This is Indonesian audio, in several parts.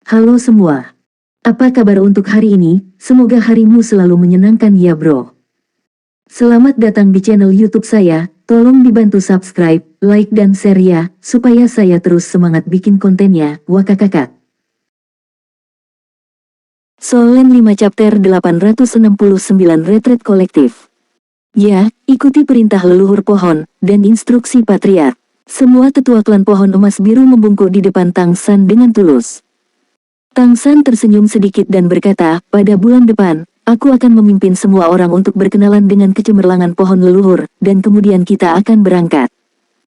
Halo semua. Apa kabar untuk hari ini? Semoga harimu selalu menyenangkan ya bro. Selamat datang di channel YouTube saya. Tolong dibantu subscribe, like dan share ya, supaya saya terus semangat bikin kontennya. Wakakakak. Solen 5 chapter 869 Retreat Kolektif. Ya, ikuti perintah leluhur pohon, dan instruksi patriark. Semua tetua klan pohon emas biru membungkuk di depan Tang San dengan tulus. Tang San tersenyum sedikit dan berkata, pada bulan depan, aku akan memimpin semua orang untuk berkenalan dengan kecemerlangan pohon leluhur, dan kemudian kita akan berangkat.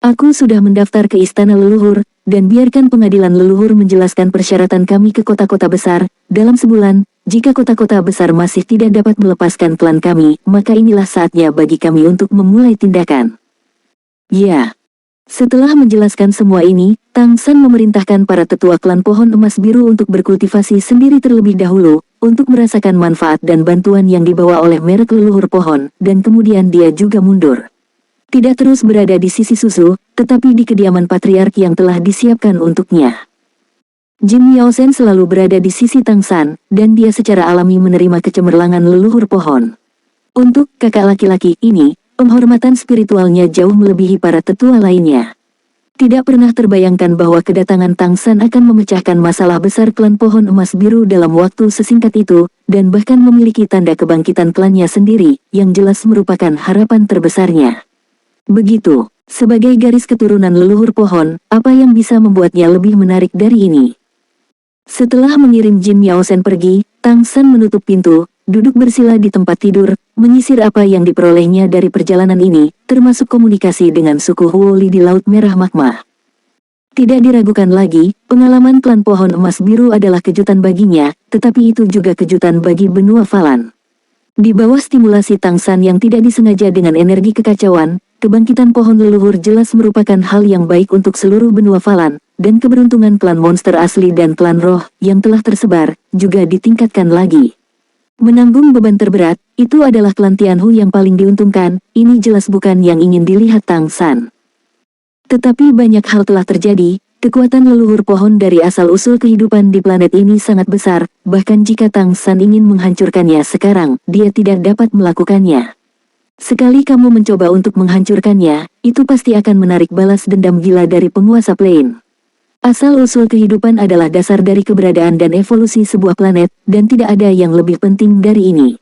Aku sudah mendaftar ke istana leluhur, dan biarkan pengadilan leluhur menjelaskan persyaratan kami ke kota-kota besar. Dalam sebulan, jika kota-kota besar masih tidak dapat melepaskan klan kami, maka inilah saatnya bagi kami untuk memulai tindakan. Ya. Setelah menjelaskan semua ini, Tang San memerintahkan para tetua klan pohon emas biru untuk berkultivasi sendiri terlebih dahulu, untuk merasakan manfaat dan bantuan yang dibawa oleh merek leluhur pohon, dan kemudian dia juga mundur. Tidak terus berada di sisi susu, tetapi di kediaman patriark yang telah disiapkan untuknya. Jin Miaosen selalu berada di sisi Tang San, dan dia secara alami menerima kecemerlangan leluhur pohon. Untuk kakak laki-laki ini, penghormatan spiritualnya jauh melebihi para tetua lainnya. Tidak pernah terbayangkan bahwa kedatangan Tang San akan memecahkan masalah besar klan pohon emas biru dalam waktu sesingkat itu, dan bahkan memiliki tanda kebangkitan klannya sendiri, yang jelas merupakan harapan terbesarnya. Begitu, sebagai garis keturunan leluhur pohon, apa yang bisa membuatnya lebih menarik dari ini? Setelah mengirim Jin Miaosen pergi, Tang San menutup pintu, duduk bersila di tempat tidur, menyisir apa yang diperolehnya dari perjalanan ini, termasuk komunikasi dengan suku Huoli di Laut Merah Magma. Tidak diragukan lagi, pengalaman klan pohon emas biru adalah kejutan baginya, tetapi itu juga kejutan bagi benua Falan. Di bawah stimulasi Tang San yang tidak disengaja dengan energi kekacauan, kebangkitan pohon leluhur jelas merupakan hal yang baik untuk seluruh benua Falan, dan keberuntungan klan monster asli dan klan roh yang telah tersebar, juga ditingkatkan lagi. Menanggung beban terberat, itu adalah klan Tianhu yang paling diuntungkan, ini jelas bukan yang ingin dilihat Tang San. Tetapi banyak hal telah terjadi, kekuatan leluhur pohon dari asal-usul kehidupan di planet ini sangat besar, bahkan jika Tang San ingin menghancurkannya sekarang, dia tidak dapat melakukannya. Sekali kamu mencoba untuk menghancurkannya, itu pasti akan menarik balas dendam gila dari penguasa Plain. Asal-usul kehidupan adalah dasar dari keberadaan dan evolusi sebuah planet, dan tidak ada yang lebih penting dari ini.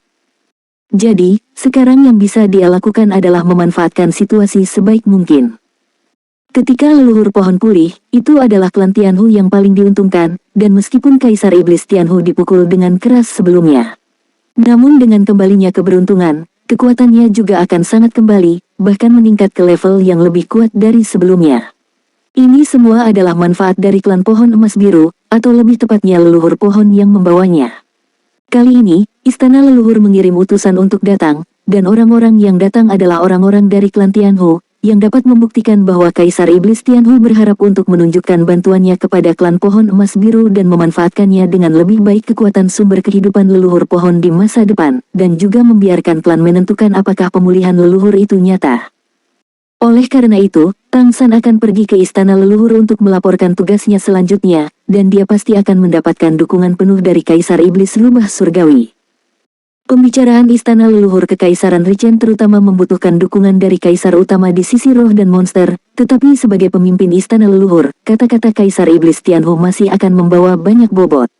Jadi, sekarang yang bisa dia lakukan adalah memanfaatkan situasi sebaik mungkin. Ketika leluhur pohon pulih, itu adalah klan Tianhu yang paling diuntungkan, dan meskipun Kaisar Iblis Tianhu dipukul dengan keras sebelumnya. Namun dengan kembalinya keberuntungan, kekuatannya juga akan sangat kembali, bahkan meningkat ke level yang lebih kuat dari sebelumnya. Ini semua adalah manfaat dari klan pohon emas biru, atau lebih tepatnya leluhur pohon yang membawanya. Kali ini, istana leluhur mengirim utusan untuk datang, dan orang-orang yang datang adalah orang-orang dari klan Tianhu, yang dapat membuktikan bahwa Kaisar Iblis Tianhu berharap untuk menunjukkan bantuannya kepada klan pohon emas biru dan memanfaatkannya dengan lebih baik kekuatan sumber kehidupan leluhur pohon di masa depan, dan juga membiarkan klan menentukan apakah pemulihan leluhur itu nyata. Oleh karena itu, Tang San akan pergi ke istana leluhur untuk melaporkan tugasnya selanjutnya, dan dia pasti akan mendapatkan dukungan penuh dari Kaisar Iblis Rubah Surgawi. Pembicaraan istana leluhur kekaisaran Richen terutama membutuhkan dukungan dari kaisar utama di sisi roh dan monster, tetapi sebagai pemimpin istana leluhur, kata-kata Kaisar Iblis Tianhu masih akan membawa banyak bobot.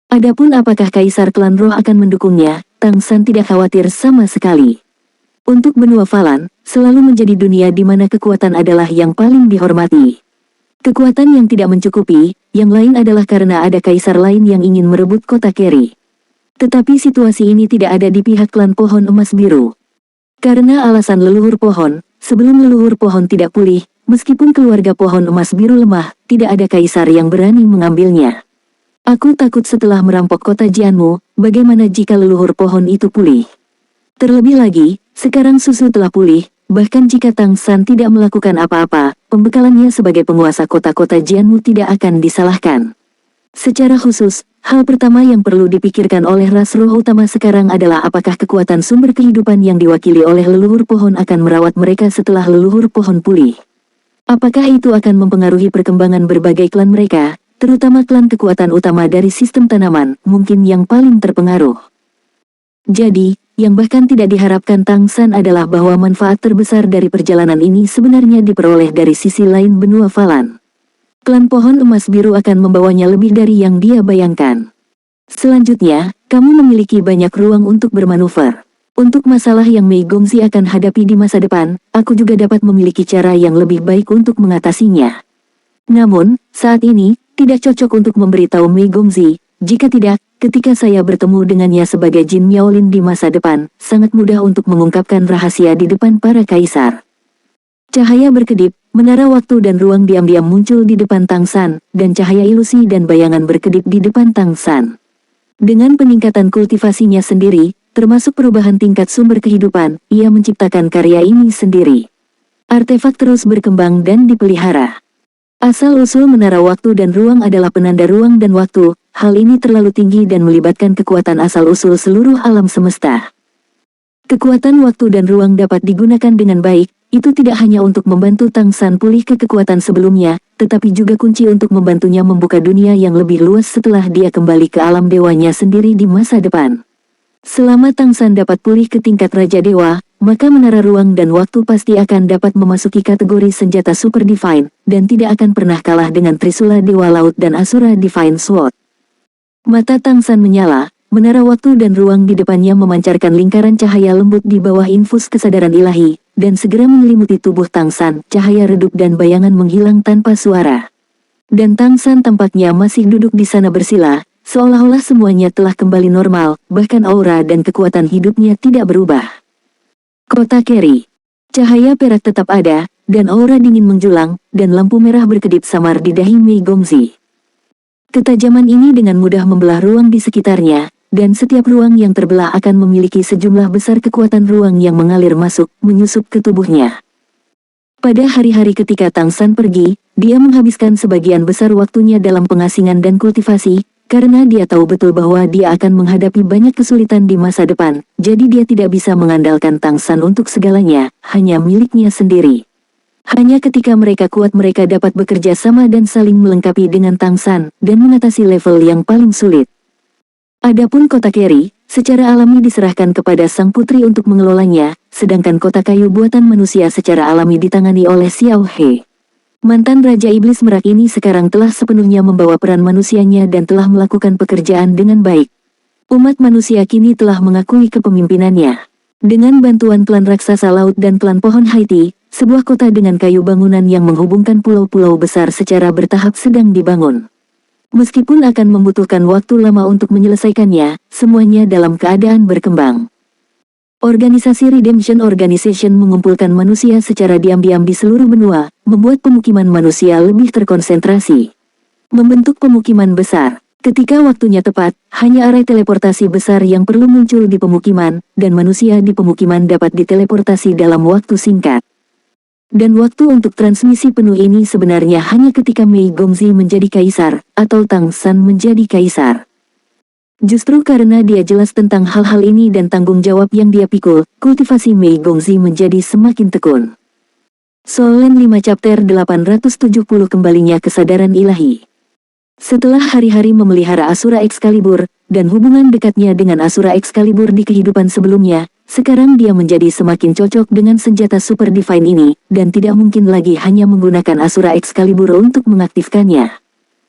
Adapun apakah kaisar klan roh akan mendukungnya, Tang San tidak khawatir sama sekali. Untuk benua Falan, selalu menjadi dunia di mana kekuatan adalah yang paling dihormati. Kekuatan yang tidak mencukupi, yang lain adalah karena ada kaisar lain yang ingin merebut kota Keri. Tetapi situasi ini tidak ada di pihak klan pohon emas biru. Karena alasan leluhur pohon, sebelum leluhur pohon tidak pulih, meskipun keluarga pohon emas biru lemah, tidak ada kaisar yang berani mengambilnya. Aku takut setelah merampok kota Jianmu, bagaimana jika leluhur pohon itu pulih? Terlebih lagi, sekarang susu telah pulih, bahkan jika Tang San tidak melakukan apa-apa, pembekalannya sebagai penguasa kota-kota Jianmu tidak akan disalahkan. Secara khusus, hal pertama yang perlu dipikirkan oleh ras roh utama sekarang adalah apakah kekuatan sumber kehidupan yang diwakili oleh leluhur pohon akan merawat mereka setelah leluhur pohon pulih. Apakah itu akan mempengaruhi perkembangan berbagai klan mereka, terutama klan kekuatan utama dari sistem tanaman, mungkin yang paling terpengaruh. Jadi, yang bahkan tidak diharapkan Tang San adalah bahwa manfaat terbesar dari perjalanan ini sebenarnya diperoleh dari sisi lain benua Falan. Klan pohon emas biru akan membawanya lebih dari yang dia bayangkan. Selanjutnya, kamu memiliki banyak ruang untuk bermanuver. Untuk masalah yang Mei Gongzi akan hadapi di masa depan, aku juga dapat memiliki cara yang lebih baik untuk mengatasinya. Namun, saat ini, tidak cocok untuk memberitahu Mei Gongzi. Jika tidak, ketika saya bertemu dengannya sebagai Jin Miaolin di masa depan, sangat mudah untuk mengungkapkan rahasia di depan para kaisar. Cahaya berkedip, menara waktu dan ruang diam-diam muncul di depan Tang San, dan cahaya ilusi dan bayangan berkedip di depan Tang San. Dengan peningkatan kultivasinya sendiri, termasuk perubahan tingkat sumber kehidupan, ia menciptakan karya ini sendiri. Artefak terus berkembang dan dipelihara. Asal-usul menara waktu dan ruang adalah penanda ruang dan waktu, hal ini terlalu tinggi dan melibatkan kekuatan asal-usul seluruh alam semesta. Kekuatan waktu dan ruang dapat digunakan dengan baik, itu tidak hanya untuk membantu Tang San pulih ke kekuatan sebelumnya, tetapi juga kunci untuk membantunya membuka dunia yang lebih luas setelah dia kembali ke alam dewanya sendiri di masa depan. Selama Tang San dapat pulih ke tingkat Raja Dewa, maka menara ruang dan waktu pasti akan dapat memasuki kategori senjata Super Divine, dan tidak akan pernah kalah dengan Trisula Dewa Laut dan Asura Divine Sword. Mata Tang San menyala, menara waktu dan ruang di depannya memancarkan lingkaran cahaya lembut di bawah infus kesadaran ilahi, dan segera menyelimuti tubuh Tang San, cahaya redup dan bayangan menghilang tanpa suara. Dan Tang San tampaknya masih duduk di sana bersila, seolah-olah semuanya telah kembali normal, bahkan aura dan kekuatan hidupnya tidak berubah. Kota Keri. Cahaya perak tetap ada, dan aura dingin menjulang, dan lampu merah berkedip samar di dahi Mei Gongzi. Ketajaman ini dengan mudah membelah ruang di sekitarnya, dan setiap ruang yang terbelah akan memiliki sejumlah besar kekuatan ruang yang mengalir masuk, menyusup ke tubuhnya. Pada hari-hari ketika Tang San pergi, dia menghabiskan sebagian besar waktunya dalam pengasingan dan kultivasi, karena dia tahu betul bahwa dia akan menghadapi banyak kesulitan di masa depan, jadi dia tidak bisa mengandalkan Tang San untuk segalanya, hanya miliknya sendiri. Hanya ketika mereka kuat mereka dapat bekerja sama dan saling melengkapi dengan Tang San, dan mengatasi level yang paling sulit. Adapun kota Keri, secara alami diserahkan kepada sang putri untuk mengelolanya, sedangkan kota kayu buatan manusia secara alami ditangani oleh Xiao He. Mantan Raja Iblis Merak ini sekarang telah sepenuhnya membawa peran manusianya dan telah melakukan pekerjaan dengan baik. Umat manusia kini telah mengakui kepemimpinannya. Dengan bantuan klan raksasa laut dan klan pohon Haiti, sebuah kota dengan kayu bangunan yang menghubungkan pulau-pulau besar secara bertahap sedang dibangun. Meskipun akan membutuhkan waktu lama untuk menyelesaikannya, semuanya dalam keadaan berkembang. Organisasi Redemption Organization mengumpulkan manusia secara diam-diam di seluruh benua, membuat pemukiman manusia lebih terkonsentrasi. Membentuk pemukiman besar. Ketika waktunya tepat, hanya area teleportasi besar yang perlu muncul di pemukiman, dan manusia di pemukiman dapat diteleportasi dalam waktu singkat. Dan waktu untuk transmisi penuh ini sebenarnya hanya ketika Mei Gongzi menjadi kaisar, atau Tang San menjadi kaisar. Justru karena dia jelas tentang hal-hal ini dan tanggung jawab yang dia pikul, kultivasi Mei Gongzi menjadi semakin tekun. Solen 5 Chapter 870 Kembalinya Kesadaran Ilahi. Setelah hari-hari memelihara Asura Excalibur, dan hubungan dekatnya dengan Asura Excalibur di kehidupan sebelumnya, sekarang dia menjadi semakin cocok dengan senjata Super Divine ini, dan tidak mungkin lagi hanya menggunakan Asura Excalibur untuk mengaktifkannya.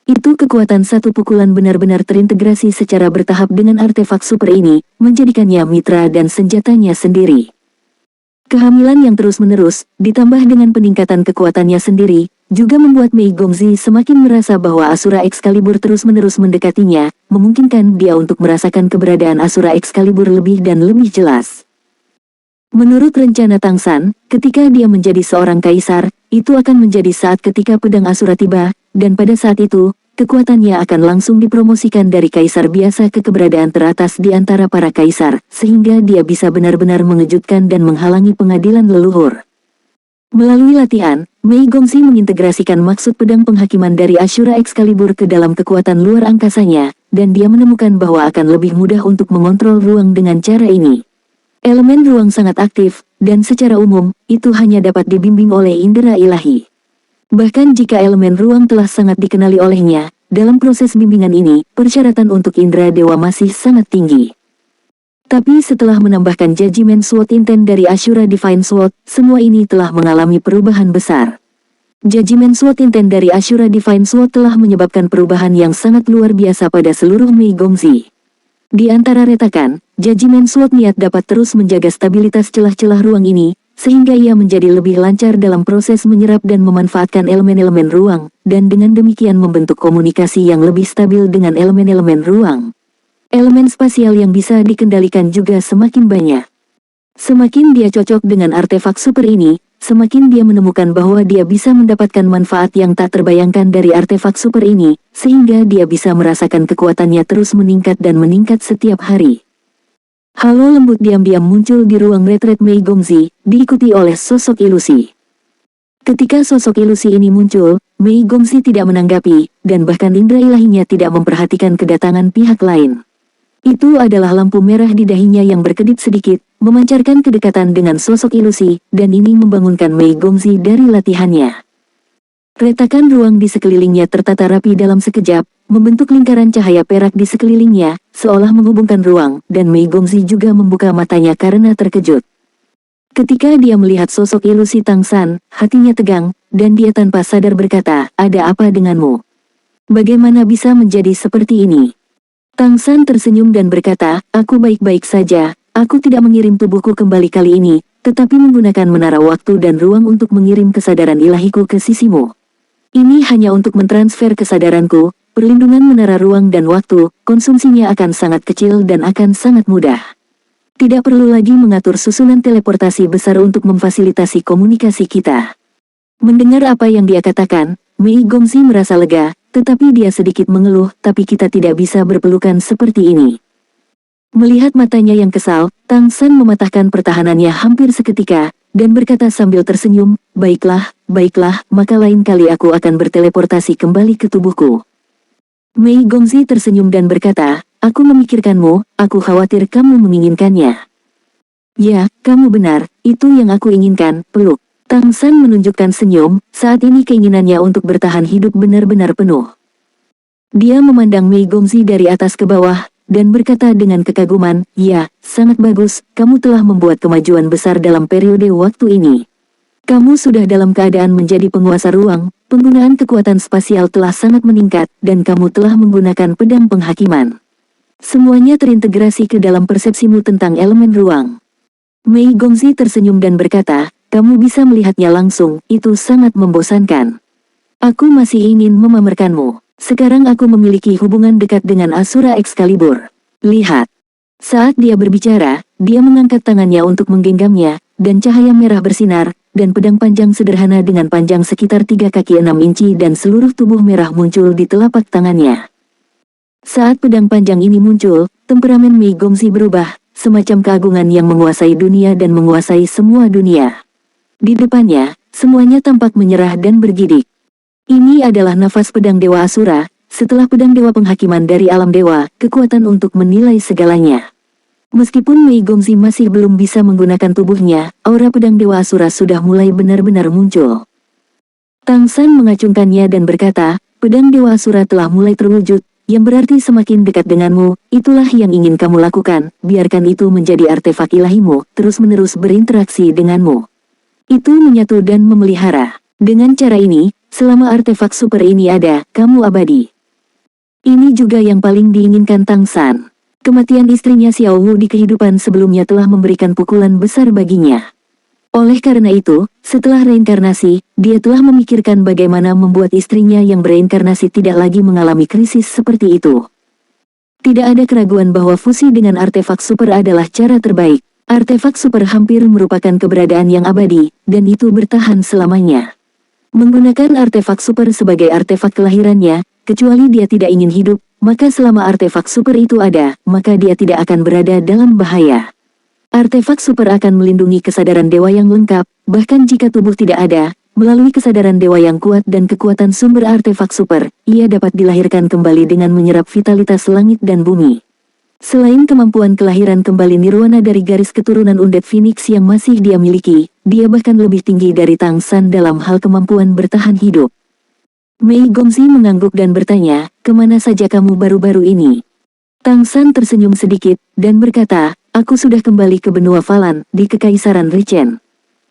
Itu kekuatan satu pukulan benar-benar terintegrasi secara bertahap dengan artefak super ini, menjadikannya mitra dan senjatanya sendiri. Kehamilan yang terus-menerus, ditambah dengan peningkatan kekuatannya sendiri, juga membuat Mei Gongzi semakin merasa bahwa Asura Excalibur terus-menerus mendekatinya, memungkinkan dia untuk merasakan keberadaan Asura Excalibur lebih dan lebih jelas. Menurut rencana Tang San, ketika dia menjadi seorang kaisar, itu akan menjadi saat ketika pedang Asura tiba, dan pada saat itu, kekuatannya akan langsung dipromosikan dari kaisar biasa ke keberadaan teratas di antara para kaisar, sehingga dia bisa benar-benar mengejutkan dan menghalangi pengadilan leluhur. Melalui latihan, Mei Gongzi mengintegrasikan maksud pedang penghakiman dari Asura Excalibur ke dalam kekuatan luar angkasanya, dan dia menemukan bahwa akan lebih mudah untuk mengontrol ruang dengan cara ini. Elemen ruang sangat aktif, dan secara umum, itu hanya dapat dibimbing oleh indera ilahi. Bahkan jika elemen ruang telah sangat dikenali olehnya, dalam proses bimbingan ini, persyaratan untuk indera dewa masih sangat tinggi. Tapi setelah menambahkan Judgment Sword Intent dari Ashura Divine Sword, semua ini telah mengalami perubahan besar. Judgment Sword Intent dari Ashura Divine Sword telah menyebabkan perubahan yang sangat luar biasa pada seluruh Mei Gongzi. Di antara retakan, Judgment Sword niat dapat terus menjaga stabilitas celah-celah ruang ini, sehingga ia menjadi lebih lancar dalam proses menyerap dan memanfaatkan elemen-elemen ruang, dan dengan demikian membentuk komunikasi yang lebih stabil dengan elemen-elemen ruang. Elemen spasial yang bisa dikendalikan juga semakin banyak. Semakin dia cocok dengan artefak super ini, semakin dia menemukan bahwa dia bisa mendapatkan manfaat yang tak terbayangkan dari artefak super ini, sehingga dia bisa merasakan kekuatannya terus meningkat dan meningkat setiap hari. Halo lembut diam-diam muncul di ruang retret Mei Gongzi, diikuti oleh sosok ilusi. Ketika sosok ilusi ini muncul, Mei Gongzi tidak menanggapi, dan bahkan indera ilahinya tidak memperhatikan kedatangan pihak lain. Itu adalah lampu merah di dahinya yang berkedip sedikit, memancarkan kedekatan dengan sosok ilusi, dan ini membangunkan Mei Gongzi dari latihannya. Retakan ruang di sekelilingnya tertata rapi dalam sekejap, membentuk lingkaran cahaya perak di sekelilingnya, seolah menghubungkan ruang, dan Mei Gongzi juga membuka matanya karena terkejut. Ketika dia melihat sosok ilusi Tang San, hatinya tegang, dan dia tanpa sadar berkata, "Ada apa denganmu? Bagaimana bisa menjadi seperti ini?" Tang San tersenyum dan berkata, "Aku baik-baik saja, aku tidak mengirim tubuhku kembali kali ini, tetapi menggunakan menara waktu dan ruang untuk mengirim kesadaran ilahiku ke sisimu. Ini hanya untuk mentransfer kesadaranku, perlindungan menara ruang dan waktu, konsumsinya akan sangat kecil dan akan sangat mudah. Tidak perlu lagi mengatur susunan teleportasi besar untuk memfasilitasi komunikasi kita." Mendengar apa yang dia katakan, Mei Gongzi merasa lega, tetapi dia sedikit mengeluh, "Tapi kita tidak bisa berpelukan seperti ini." Melihat matanya yang kesal, Tang San mematahkan pertahanannya hampir seketika, dan berkata sambil tersenyum, baiklah, maka lain kali aku akan berteleportasi kembali ke tubuhku." Mei Gongzi tersenyum dan berkata, "Aku memikirkanmu, aku khawatir kamu menginginkannya." "Ya, kamu benar, itu yang aku inginkan, peluk." Tang San menunjukkan senyum, saat ini keinginannya untuk bertahan hidup benar-benar penuh. Dia memandang Mei Gongzi dari atas ke bawah, dan berkata dengan kekaguman, "Ya, sangat bagus, kamu telah membuat kemajuan besar dalam periode waktu ini. Kamu sudah dalam keadaan menjadi penguasa ruang, penggunaan kekuatan spasial telah sangat meningkat, dan kamu telah menggunakan pedang penghakiman. Semuanya terintegrasi ke dalam persepsimu tentang elemen ruang." Mei Gongzi tersenyum dan berkata, "Kamu bisa melihatnya langsung, itu sangat membosankan. Aku masih ingin memamerkanmu. Sekarang aku memiliki hubungan dekat dengan Asura Excalibur. Lihat." Saat dia berbicara, dia mengangkat tangannya untuk menggenggamnya, dan cahaya merah bersinar, dan pedang panjang sederhana dengan panjang sekitar 3 kaki 6 inci dan seluruh tubuh merah muncul di telapak tangannya. Saat pedang panjang ini muncul, temperamen Mei Gongzi berubah, semacam keagungan yang menguasai dunia dan menguasai semua dunia. Di depannya, semuanya tampak menyerah dan bergidik. Ini adalah nafas pedang Dewa Asura, setelah pedang Dewa Penghakiman dari alam dewa, kekuatan untuk menilai segalanya. Meskipun Mei Gongzi masih belum bisa menggunakan tubuhnya, aura pedang Dewa Asura sudah mulai benar-benar muncul. Tang San mengacungkannya dan berkata, "Pedang Dewa Asura telah mulai terwujud, yang berarti semakin dekat denganmu, itulah yang ingin kamu lakukan, biarkan itu menjadi artefak ilahimu, terus-menerus berinteraksi denganmu. Itu menyatu dan memelihara. Dengan cara ini, selama artefak super ini ada, kamu abadi." Ini juga yang paling diinginkan Tang San. Kematian istrinya Xiao Wu di kehidupan sebelumnya telah memberikan pukulan besar baginya. Oleh karena itu, setelah reinkarnasi, dia telah memikirkan bagaimana membuat istrinya yang bereinkarnasi tidak lagi mengalami krisis seperti itu. Tidak ada keraguan bahwa fusi dengan artefak super adalah cara terbaik. Artefak super hampir merupakan keberadaan yang abadi, dan itu bertahan selamanya. Menggunakan artefak super sebagai artefak kelahirannya, kecuali dia tidak ingin hidup, maka selama artefak super itu ada, maka dia tidak akan berada dalam bahaya. Artefak super akan melindungi kesadaran dewa yang lengkap, bahkan jika tubuh tidak ada, melalui kesadaran dewa yang kuat dan kekuatan sumber artefak super, ia dapat dilahirkan kembali dengan menyerap vitalitas langit dan bumi. Selain kemampuan kelahiran kembali nirwana dari garis keturunan Undead Phoenix yang masih dia miliki, dia bahkan lebih tinggi dari Tang San dalam hal kemampuan bertahan hidup. Mei Gongzi mengangguk dan bertanya, kemana saja kamu baru-baru ini? Tang San tersenyum sedikit, dan berkata, aku sudah kembali ke benua Falan, di Kekaisaran Richen.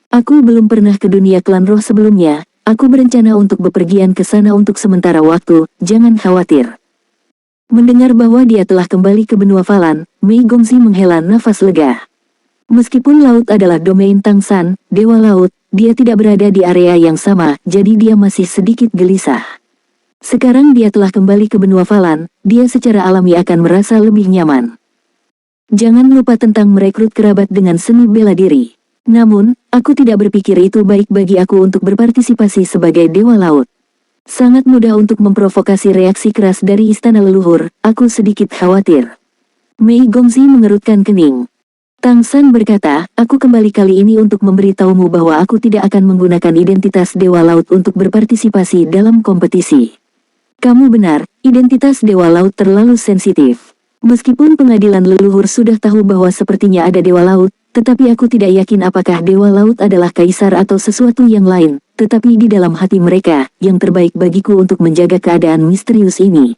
Aku belum pernah ke dunia klan roh sebelumnya, aku berencana untuk bepergian ke sana untuk sementara waktu, jangan khawatir. Mendengar bahwa dia telah kembali ke benua Falan, Mei Gongzi menghela nafas lega. Meskipun laut adalah domain Tang San, Dewa Laut, dia tidak berada di area yang sama, jadi dia masih sedikit gelisah. Sekarang dia telah kembali ke benua Falan, dia secara alami akan merasa lebih nyaman. Jangan lupa tentang merekrut kerabat dengan seni bela diri. Namun, aku tidak berpikir itu baik bagi aku untuk berpartisipasi sebagai Dewa Laut. Sangat mudah untuk memprovokasi reaksi keras dari istana leluhur, aku sedikit khawatir. Mei Gongzi mengerutkan kening. Tang San berkata, aku kembali kali ini untuk memberitahumu bahwa aku tidak akan menggunakan identitas Dewa Laut untuk berpartisipasi dalam kompetisi. Kamu benar, identitas Dewa Laut terlalu sensitif. Meskipun pengadilan leluhur sudah tahu bahwa sepertinya ada Dewa Laut, tetapi aku tidak yakin apakah Dewa Laut adalah kaisar atau sesuatu yang lain, tetapi di dalam hati mereka, yang terbaik bagiku untuk menjaga keadaan misterius ini.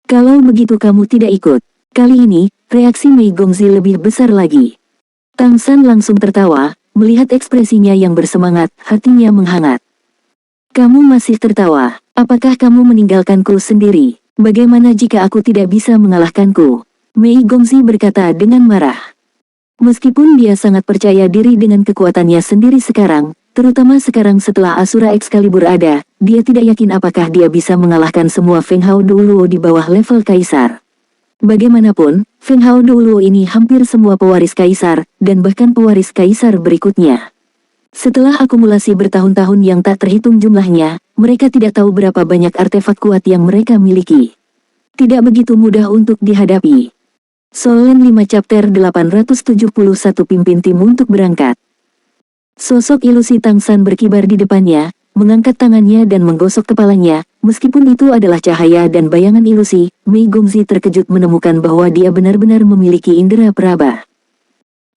Kalau begitu kamu tidak ikut. Kali ini, reaksi Mei Gongzi lebih besar lagi. Tang San langsung tertawa, melihat ekspresinya yang bersemangat, hatinya menghangat. Kamu masih tertawa, apakah kamu meninggalkanku sendiri? Bagaimana jika aku tidak bisa mengalahkanku? Mei Gongzi berkata dengan marah. Meskipun dia sangat percaya diri dengan kekuatannya sendiri sekarang, terutama sekarang setelah Asura Excalibur ada, dia tidak yakin apakah dia bisa mengalahkan semua Feng Hao Douluo di bawah level kaisar. Bagaimanapun, Feng Hao Douluo ini hampir semua pewaris kaisar, dan bahkan pewaris kaisar berikutnya. Setelah akumulasi bertahun-tahun yang tak terhitung jumlahnya, mereka tidak tahu berapa banyak artefak kuat yang mereka miliki. Tidak begitu mudah untuk dihadapi. Solen 5 Chapter 871 pimpin tim untuk berangkat. Sosok ilusi Tang San berkibar di depannya, mengangkat tangannya dan menggosok kepalanya, meskipun itu adalah cahaya dan bayangan ilusi, Mei Gongzi terkejut menemukan bahwa dia benar-benar memiliki indera peraba.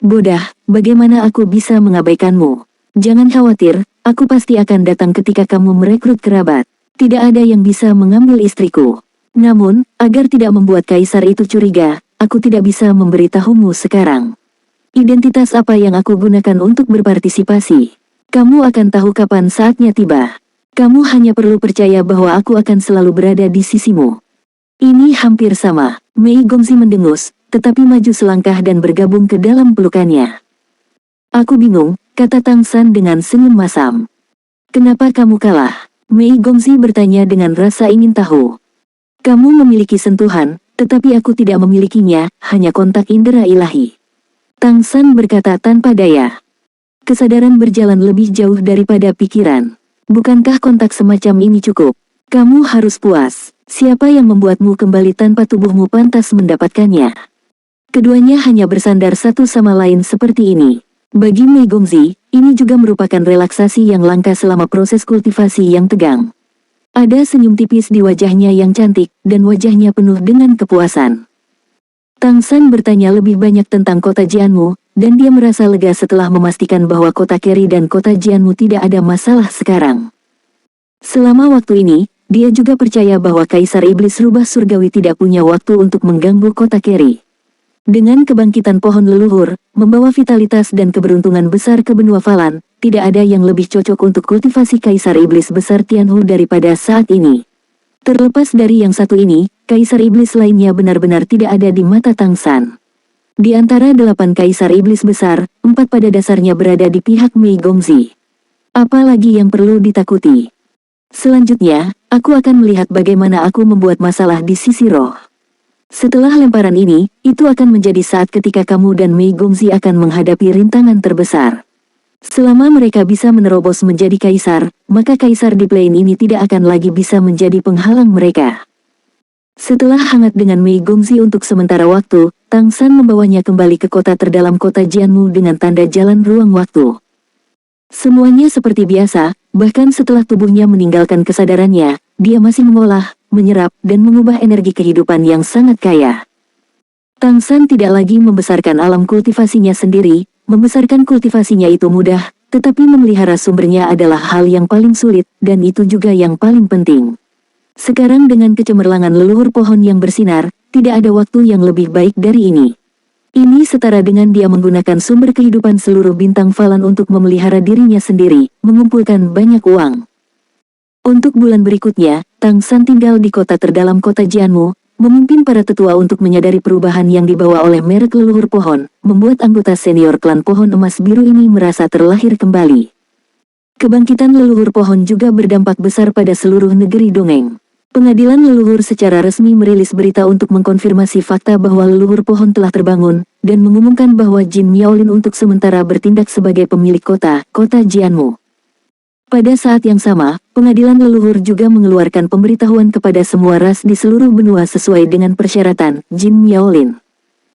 Bodah, bagaimana aku bisa mengabaikanmu? Jangan khawatir, aku pasti akan datang ketika kamu merekrut kerabat. Tidak ada yang bisa mengambil istriku. Namun, agar tidak membuat kaisar itu curiga, aku tidak bisa memberitahumu sekarang. Identitas apa yang aku gunakan untuk berpartisipasi? Kamu akan tahu kapan saatnya tiba. Kamu hanya perlu percaya bahwa aku akan selalu berada di sisimu. Ini hampir sama. Mei Gongzi mendengus, tetapi maju selangkah dan bergabung ke dalam pelukannya. Aku bingung, kata Tang San dengan senyum masam. Kenapa kamu kalah? Mei Gongzi bertanya dengan rasa ingin tahu. Kamu memiliki sentuhan, tetapi aku tidak memilikinya, hanya kontak indera ilahi. Tang San berkata tanpa daya. Kesadaran berjalan lebih jauh daripada pikiran. Bukankah kontak semacam ini cukup? Kamu harus puas. Siapa yang membuatmu kembali tanpa tubuhmu pantas mendapatkannya? Keduanya hanya bersandar satu sama lain seperti ini. Bagi Mei Gongzi, ini juga merupakan relaksasi yang langka selama proses kultivasi yang tegang. Ada senyum tipis di wajahnya yang cantik, dan wajahnya penuh dengan kepuasan. Tang San bertanya lebih banyak tentang kota Jianmu, dan dia merasa lega setelah memastikan bahwa kota Keri dan kota Jianmu tidak ada masalah sekarang. Selama waktu ini, dia juga percaya bahwa Kaisar Iblis Rubah Surgawi tidak punya waktu untuk mengganggu kota Keri. Dengan kebangkitan pohon leluhur, membawa vitalitas dan keberuntungan besar ke benua Falan, tidak ada yang lebih cocok untuk kultivasi Kaisar Iblis besar Tianhu daripada saat ini. Terlepas dari yang satu ini, Kaisar Iblis lainnya benar-benar tidak ada di mata Tang San. Di antara 8 Kaisar Iblis besar, 4 pada dasarnya berada di pihak Mei Gongzi. Apalagi yang perlu ditakuti? Selanjutnya, aku akan melihat bagaimana aku membuat masalah di sisi roh. Setelah lemparan ini, itu akan menjadi saat ketika kamu dan Mei Gongzi akan menghadapi rintangan terbesar. Selama mereka bisa menerobos menjadi kaisar, maka kaisar di plane ini tidak akan lagi bisa menjadi penghalang mereka. Setelah hangat dengan Mei Gongzi untuk sementara waktu, Tang San membawanya kembali ke kota terdalam kota Jianmu dengan tanda jalan ruang waktu. Semuanya seperti biasa, bahkan setelah tubuhnya meninggalkan kesadarannya, dia masih mengolah, menyerap, dan mengubah energi kehidupan yang sangat kaya. Tang San tidak lagi membesarkan alam kultivasinya sendiri, membesarkan kultivasinya itu mudah, tetapi memelihara sumbernya adalah hal yang paling sulit, dan itu juga yang paling penting. Sekarang dengan kecemerlangan leluhur pohon yang bersinar, tidak ada waktu yang lebih baik dari ini. Ini setara dengan dia menggunakan sumber kehidupan seluruh bintang Falan untuk memelihara dirinya sendiri, mengumpulkan banyak uang. Untuk bulan berikutnya, Tang San tinggal di kota terdalam kota Jianmu, memimpin para tetua untuk menyadari perubahan yang dibawa oleh merek leluhur pohon, membuat anggota senior klan pohon emas biru ini merasa terlahir kembali. Kebangkitan leluhur pohon juga berdampak besar pada seluruh negeri dongeng. Pengadilan leluhur secara resmi merilis berita untuk mengkonfirmasi fakta bahwa leluhur pohon telah terbangun, dan mengumumkan bahwa Jin Miaolin untuk sementara bertindak sebagai pemilik kota Jianmu. Pada saat yang sama, pengadilan leluhur juga mengeluarkan pemberitahuan kepada semua ras di seluruh benua sesuai dengan persyaratan Jin Miaolin.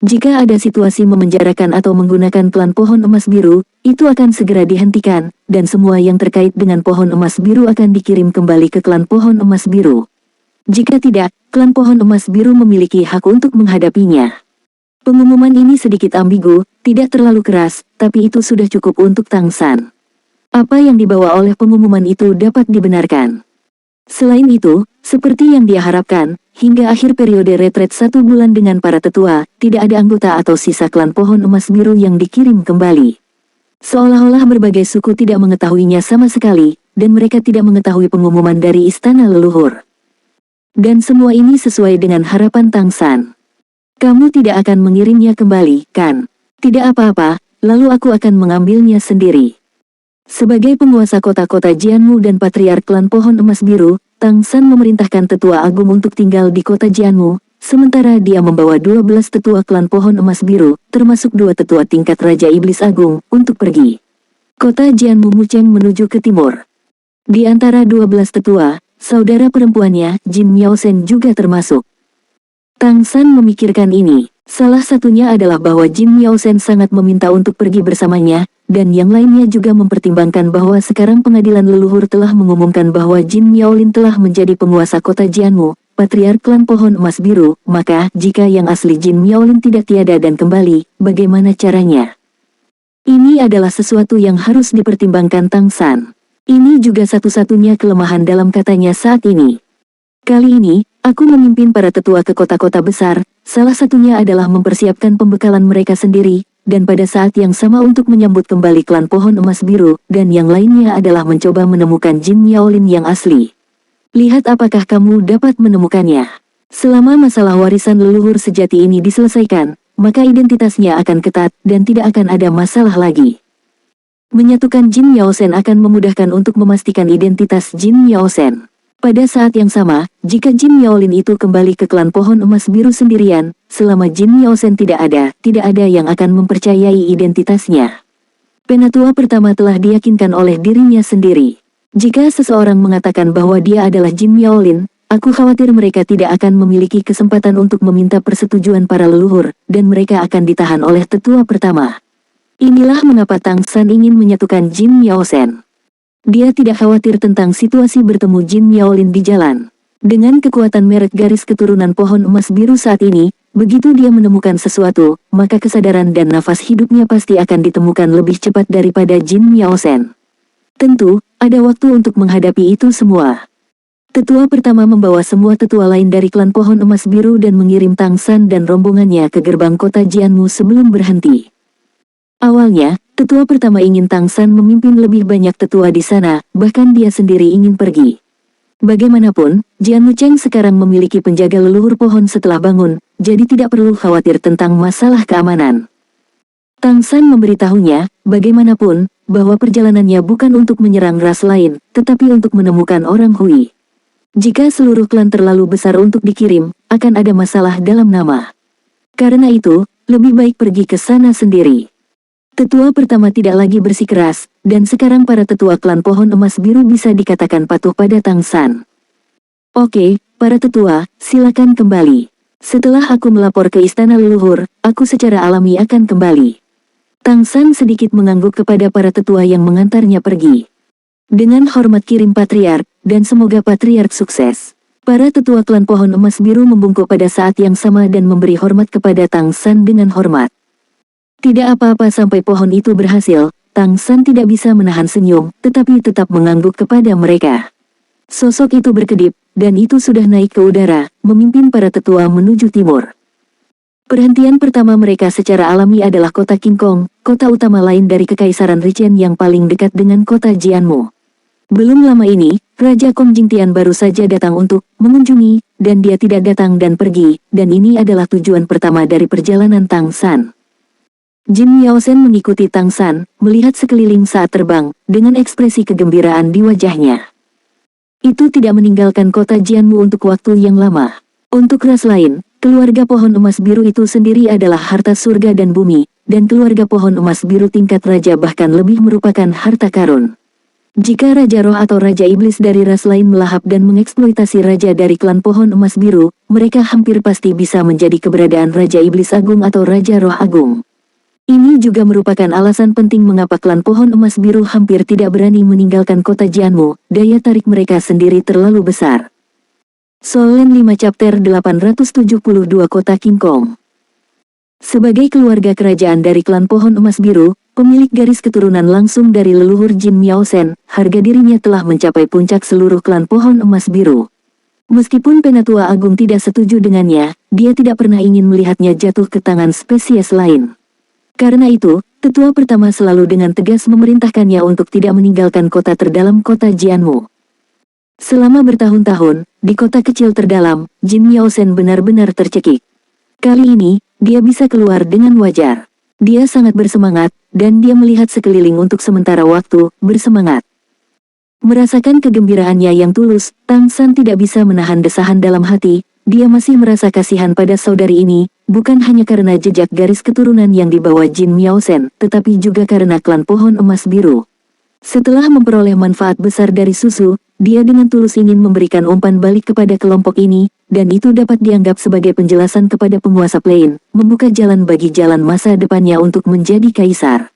Jika ada situasi memenjarakan atau menggunakan klan pohon emas biru, itu akan segera dihentikan, dan semua yang terkait dengan pohon emas biru akan dikirim kembali ke klan pohon emas biru. Jika tidak, klan pohon emas biru memiliki hak untuk menghadapinya. Pengumuman ini sedikit ambigu, tidak terlalu keras, tapi itu sudah cukup untuk Tang San. Apa yang dibawa oleh pengumuman itu dapat dibenarkan. Selain itu, seperti yang dia harapkan, hingga akhir periode retret 1 bulan dengan para tetua, tidak ada anggota atau sisa klan pohon emas biru yang dikirim kembali. Seolah-olah berbagai suku tidak mengetahuinya sama sekali, dan mereka tidak mengetahui pengumuman dari istana leluhur. Dan semua ini sesuai dengan harapan Tang San. Kamu tidak akan mengirimnya kembali, kan? Tidak apa-apa, lalu aku akan mengambilnya sendiri. Sebagai penguasa kota-kota Jianmu dan patriark klan pohon emas biru, Tang San memerintahkan tetua agung untuk tinggal di kota Jianmu, sementara dia membawa 12 tetua klan pohon emas biru, termasuk 2 tetua tingkat Raja Iblis Agung, untuk pergi. Kota Jianmu Mucheng menuju ke timur. Di antara 12 tetua, saudara perempuannya, Jin Miaosen juga termasuk. Tang San memikirkan ini. Salah satunya adalah bahwa Jin Miaosen sangat meminta untuk pergi bersamanya, dan yang lainnya juga mempertimbangkan bahwa sekarang pengadilan leluhur telah mengumumkan bahwa Jin Miaolin telah menjadi penguasa kota Jianmu, patriark klan pohon emas biru, maka jika yang asli Jin Miaolin tidak tiada dan kembali, bagaimana caranya? Ini adalah sesuatu yang harus dipertimbangkan Tang San. Ini juga satu-satunya kelemahan dalam katanya saat ini. Kali ini, aku memimpin para tetua ke kota-kota besar, salah satunya adalah mempersiapkan pembekalan mereka sendiri, dan pada saat yang sama untuk menyambut kembali klan pohon emas biru, dan yang lainnya adalah mencoba menemukan Jin Miaolin yang asli. Lihat apakah kamu dapat menemukannya. Selama masalah warisan leluhur sejati ini diselesaikan, maka identitasnya akan ketat, dan tidak akan ada masalah lagi. Menyatukan Jin Miaosen akan memudahkan untuk memastikan identitas Jin Miaosen. Pada saat yang sama, jika Jin Miaolin itu kembali ke klan pohon emas biru sendirian, selama Jin Miaosen tidak ada yang akan mempercayai identitasnya. Penatua pertama telah diyakinkan oleh dirinya sendiri. Jika seseorang mengatakan bahwa dia adalah Jin Miaolin, aku khawatir mereka tidak akan memiliki kesempatan untuk meminta persetujuan para leluhur, dan mereka akan ditahan oleh tetua pertama. Inilah mengapa Tang San ingin menyatukan Jin Miaosen. Dia tidak khawatir tentang situasi bertemu Jin Miaolin di jalan. Dengan kekuatan merek garis keturunan pohon emas biru saat ini, begitu dia menemukan sesuatu, maka kesadaran dan nafas hidupnya pasti akan ditemukan lebih cepat daripada Jin Miaosen. Tentu, ada waktu untuk menghadapi itu semua. Tetua pertama membawa semua tetua lain dari klan pohon emas biru dan mengirim Tang San dan rombongannya ke gerbang kota Jianmu sebelum berhenti. Awalnya, tetua pertama ingin Tang San memimpin lebih banyak tetua di sana, bahkan dia sendiri ingin pergi. Bagaimanapun, Jianmu Cheng sekarang memiliki penjaga leluhur pohon setelah bangun, jadi tidak perlu khawatir tentang masalah keamanan. Tang San memberitahunya, bagaimanapun, bahwa perjalanannya bukan untuk menyerang ras lain, tetapi untuk menemukan orang Hui. Jika seluruh klan terlalu besar untuk dikirim, akan ada masalah dalam nama. Karena itu, lebih baik pergi ke sana sendiri. Tetua pertama tidak lagi bersikeras, dan sekarang para tetua klan pohon emas biru bisa dikatakan patuh pada Tang San. Oke, para tetua, silakan kembali. Setelah aku melapor ke istana leluhur, aku secara alami akan kembali. Tang San sedikit mengangguk kepada para tetua yang mengantarnya pergi. Dengan hormat kirim patriark, dan semoga patriark sukses. Para tetua klan pohon emas biru membungkuk pada saat yang sama dan memberi hormat kepada Tang San dengan hormat. Tidak apa-apa sampai pohon itu berhasil, Tang San tidak bisa menahan senyum, tetapi tetap mengangguk kepada mereka. Sosok itu berkedip, dan itu sudah naik ke udara, memimpin para tetua menuju timur. Perhentian pertama mereka secara alami adalah kota King Kong, kota utama lain dari Kekaisaran Richen yang paling dekat dengan kota Jianmu. Belum lama ini, Raja Kong Jingtian baru saja datang untuk mengunjungi, dan dia tidak datang dan pergi, dan ini adalah tujuan pertama dari perjalanan Tang San. Jin Miaosen mengikuti Tang San, melihat sekeliling saat terbang, dengan ekspresi kegembiraan di wajahnya. Itu tidak meninggalkan kota Jianmu untuk waktu yang lama. Untuk ras lain, keluarga pohon emas biru itu sendiri adalah harta surga dan bumi, dan keluarga pohon emas biru tingkat raja bahkan lebih merupakan harta karun. Jika Raja Roh atau Raja Iblis dari ras lain melahap dan mengeksploitasi Raja dari klan Pohon Emas Biru, mereka hampir pasti bisa menjadi keberadaan Raja Iblis Agung atau Raja Roh Agung. Ini juga merupakan alasan penting mengapa klan Pohon Emas Biru hampir tidak berani meninggalkan kota Jianmu, daya tarik mereka sendiri terlalu besar. Solen 5 Chapter 872 Kota King Kong. Sebagai keluarga kerajaan dari klan Pohon Emas Biru, pemilik garis keturunan langsung dari leluhur Jin Miaosen, harga dirinya telah mencapai puncak seluruh klan Pohon Emas Biru. Meskipun Penatua Agung tidak setuju dengannya, dia tidak pernah ingin melihatnya jatuh ke tangan spesies lain. Karena itu, tetua pertama selalu dengan tegas memerintahkannya untuk tidak meninggalkan kota terdalam kota Jianmu. Selama bertahun-tahun, di kota kecil terdalam, Jin Miaosen benar-benar tercekik. Kali ini, dia bisa keluar dengan wajar. Dia sangat bersemangat, dan dia melihat sekeliling untuk sementara waktu, bersemangat. Merasakan kegembiraannya yang tulus, Tang San tidak bisa menahan desahan dalam hati, dia masih merasa kasihan pada saudari ini, bukan hanya karena jejak garis keturunan yang dibawa Jin Miaosen, tetapi juga karena klan Pohon Emas Biru. Setelah memperoleh manfaat besar dari susu, dia dengan tulus ingin memberikan umpan balik kepada kelompok ini, dan itu dapat dianggap sebagai penjelasan kepada penguasa Plain, membuka jalan bagi jalan masa depannya untuk menjadi kaisar.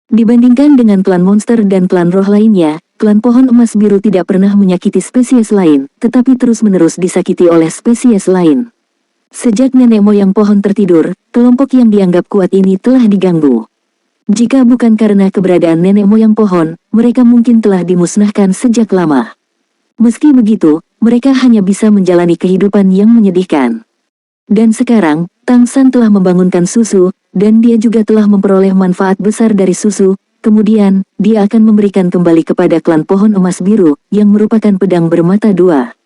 Dibandingkan dengan klan monster dan klan roh lainnya, klan Pohon Emas Biru tidak pernah menyakiti spesies lain, tetapi terus-menerus disakiti oleh spesies lain. Sejak nenek moyang pohon tertidur, kelompok yang dianggap kuat ini telah diganggu. Jika bukan karena keberadaan nenek moyang pohon, mereka mungkin telah dimusnahkan sejak lama. Meski begitu, mereka hanya bisa menjalani kehidupan yang menyedihkan. Dan sekarang, Tang San telah membangunkan susu, dan dia juga telah memperoleh manfaat besar dari susu, kemudian, dia akan memberikan kembali kepada klan Pohon Emas Biru, yang merupakan pedang bermata dua.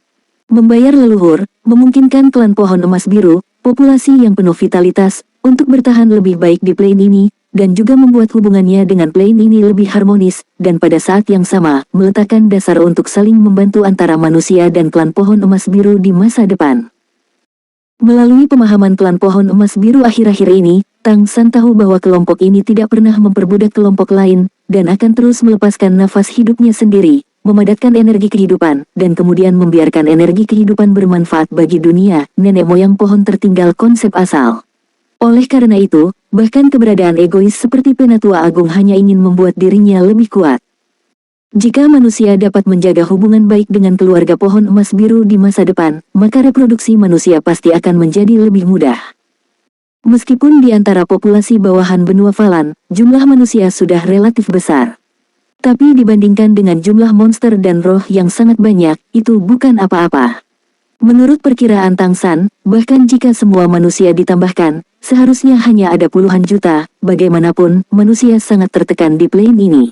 Membayar leluhur, memungkinkan klan Pohon Emas Biru, populasi yang penuh vitalitas, untuk bertahan lebih baik di Plain ini, dan juga membuat hubungannya dengan Plain ini lebih harmonis, dan pada saat yang sama, meletakkan dasar untuk saling membantu antara manusia dan klan Pohon Emas Biru di masa depan. Melalui pemahaman klan Pohon Emas Biru akhir-akhir ini, Tang San tahu bahwa kelompok ini tidak pernah memperbudak kelompok lain, dan akan terus melepaskan nafas hidupnya sendiri, memadatkan energi kehidupan, dan kemudian membiarkan energi kehidupan bermanfaat bagi dunia, nenek moyang pohon tertinggal konsep asal. Oleh karena itu, bahkan keberadaan egois seperti Penatua Agung hanya ingin membuat dirinya lebih kuat. Jika manusia dapat menjaga hubungan baik dengan keluarga Pohon Emas Biru di masa depan, maka reproduksi manusia pasti akan menjadi lebih mudah. Meskipun di antara populasi bawahan benua Falan, jumlah manusia sudah relatif besar. Tapi dibandingkan dengan jumlah monster dan roh yang sangat banyak, itu bukan apa-apa. Menurut perkiraan Tang San, bahkan jika semua manusia ditambahkan, seharusnya hanya ada puluhan juta, bagaimanapun, manusia sangat tertekan di Plain ini.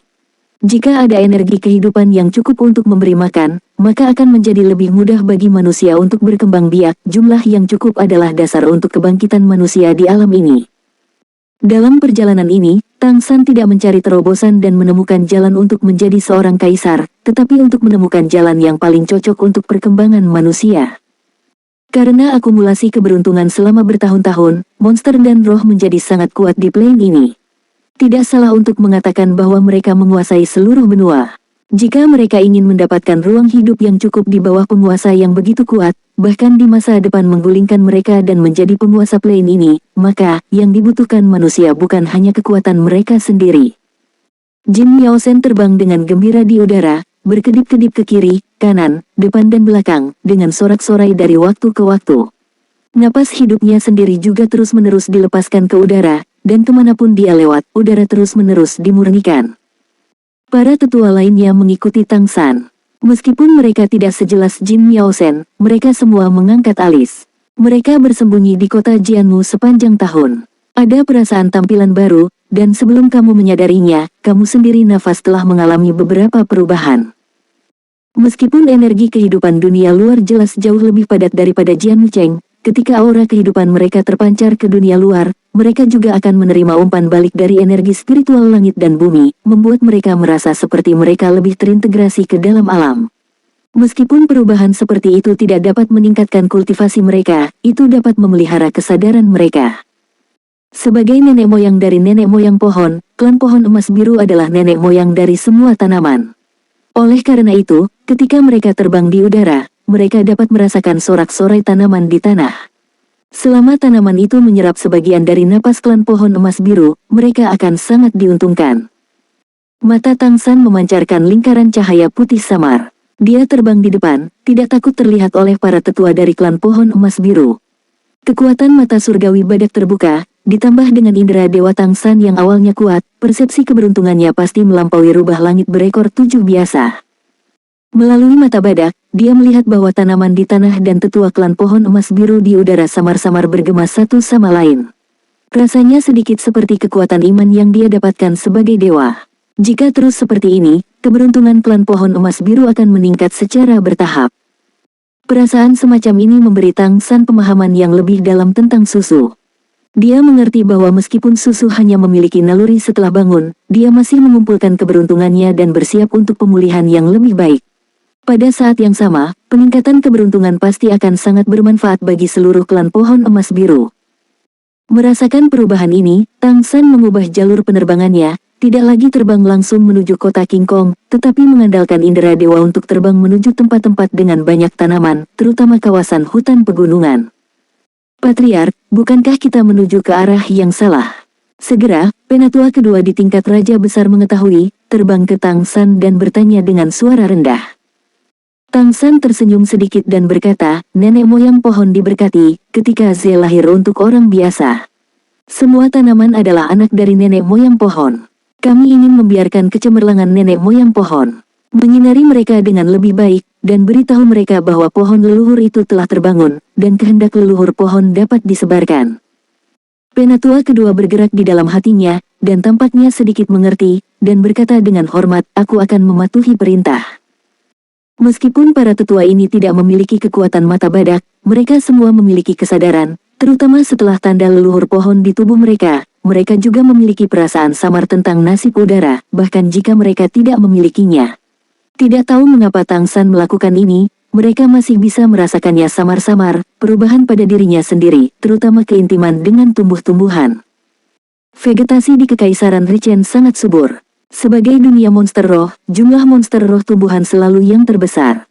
Jika ada energi kehidupan yang cukup untuk memberi makan, maka akan menjadi lebih mudah bagi manusia untuk berkembang biak, jumlah yang cukup adalah dasar untuk kebangkitan manusia di alam ini. Dalam perjalanan ini, Tang San tidak mencari terobosan dan menemukan jalan untuk menjadi seorang kaisar, tetapi untuk menemukan jalan yang paling cocok untuk perkembangan manusia. Karena akumulasi keberuntungan selama bertahun-tahun, monster dan roh menjadi sangat kuat di Plain ini. Tidak salah untuk mengatakan bahwa mereka menguasai seluruh benua. Jika mereka ingin mendapatkan ruang hidup yang cukup di bawah penguasa yang begitu kuat, bahkan di masa depan menggulingkan mereka dan menjadi penguasa Plain ini, maka, yang dibutuhkan manusia bukan hanya kekuatan mereka sendiri. Jin Miaosen terbang dengan gembira di udara, berkedip-kedip ke kiri, kanan, depan dan belakang, dengan sorak-sorai dari waktu ke waktu. Napas hidupnya sendiri juga terus-menerus dilepaskan ke udara, dan kemanapun dia lewat, udara terus-menerus dimurnikan. Para tetua lainnya mengikuti Tang San. Meskipun mereka tidak sejelas Jin Miaosen, mereka semua mengangkat alis. Mereka bersembunyi di kota Jianmu sepanjang tahun. Ada perasaan tampilan baru, dan sebelum kamu menyadarinya, kamu sendiri nafas telah mengalami beberapa perubahan. Meskipun energi kehidupan dunia luar jelas jauh lebih padat daripada Jian Cheng, ketika aura kehidupan mereka terpancar ke dunia luar, mereka juga akan menerima umpan balik dari energi spiritual langit dan bumi, membuat mereka merasa seperti mereka lebih terintegrasi ke dalam alam. Meskipun perubahan seperti itu tidak dapat meningkatkan kultivasi mereka, itu dapat memelihara kesadaran mereka. Sebagai nenek moyang dari nenek moyang pohon, klan pohon emas biru adalah nenek moyang dari semua tanaman. Oleh karena itu, ketika mereka terbang di udara, mereka dapat merasakan sorak-sorai tanaman di tanah. Selama tanaman itu menyerap sebagian dari napas klan pohon emas biru, mereka akan sangat diuntungkan. Mata Tang San memancarkan lingkaran cahaya putih samar. Dia terbang di depan, tidak takut terlihat oleh para tetua dari klan pohon emas biru. Kekuatan mata surgawi badak terbuka, ditambah dengan indera Dewa Tang San yang awalnya kuat, persepsi keberuntungannya pasti melampaui rubah langit berekor 7 biasa. Melalui mata badak, dia melihat bahwa tanaman di tanah dan tetua klan pohon emas biru di udara samar-samar bergema satu sama lain. Rasanya sedikit seperti kekuatan iman yang dia dapatkan sebagai dewa. Jika terus seperti ini, keberuntungan klan pohon emas biru akan meningkat secara bertahap. Perasaan semacam ini memberi Tang San pemahaman yang lebih dalam tentang susu. Dia mengerti bahwa meskipun susu hanya memiliki naluri setelah bangun, dia masih mengumpulkan keberuntungannya dan bersiap untuk pemulihan yang lebih baik. Pada saat yang sama, peningkatan keberuntungan pasti akan sangat bermanfaat bagi seluruh klan pohon emas biru. Merasakan perubahan ini, Tang San mengubah jalur penerbangannya, tidak lagi terbang langsung menuju kota King Kong, tetapi mengandalkan indera dewa untuk terbang menuju tempat-tempat dengan banyak tanaman, terutama kawasan hutan pegunungan. Patriark, bukankah kita menuju ke arah yang salah? Segera, penatua kedua di tingkat Raja Besar mengetahui, terbang ke Tang San dan bertanya dengan suara rendah. Tang San tersenyum sedikit dan berkata, nenek moyang pohon diberkati, ketika Ze lahir untuk orang biasa. Semua tanaman adalah anak dari nenek moyang pohon. Kami ingin membiarkan kecemerlangan nenek moyang pohon. Menyinari mereka dengan lebih baik, dan beritahu mereka bahwa pohon leluhur itu telah terbangun, dan kehendak leluhur pohon dapat disebarkan. Penatua kedua bergerak di dalam hatinya, dan tampaknya sedikit mengerti, dan berkata dengan hormat, aku akan mematuhi perintah. Meskipun para tetua ini tidak memiliki kekuatan mata badak, mereka semua memiliki kesadaran, terutama setelah tanda leluhur pohon di tubuh mereka. Mereka juga memiliki perasaan samar tentang nasib udara, bahkan jika mereka tidak memilikinya. Tidak tahu mengapa Tang San melakukan ini, mereka masih bisa merasakannya samar-samar, perubahan pada dirinya sendiri, terutama keintiman dengan tumbuh-tumbuhan. Vegetasi di Kekaisaran Richen sangat subur. Sebagai dunia monster roh, jumlah monster roh tumbuhan selalu yang terbesar.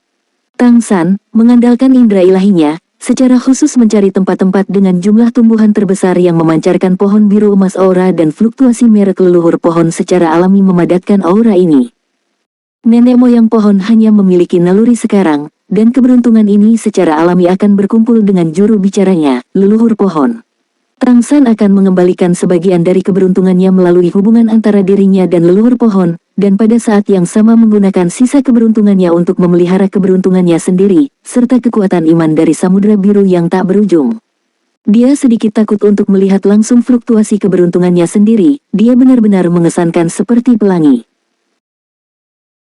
Tang San, mengandalkan indera ilahinya, secara khusus mencari tempat-tempat dengan jumlah tumbuhan terbesar yang memancarkan pohon biru emas aura dan fluktuasi merek leluhur pohon secara alami memadatkan aura ini. Nenek moyang pohon hanya memiliki naluri sekarang, dan keberuntungan ini secara alami akan berkumpul dengan juru bicaranya, leluhur pohon. Tang San akan mengembalikan sebagian dari keberuntungannya melalui hubungan antara dirinya dan leluhur pohon, dan pada saat yang sama menggunakan sisa keberuntungannya untuk memelihara keberuntungannya sendiri, serta kekuatan iman dari samudera biru yang tak berujung. Dia sedikit takut untuk melihat langsung fluktuasi keberuntungannya sendiri, dia benar-benar mengesankan seperti pelangi.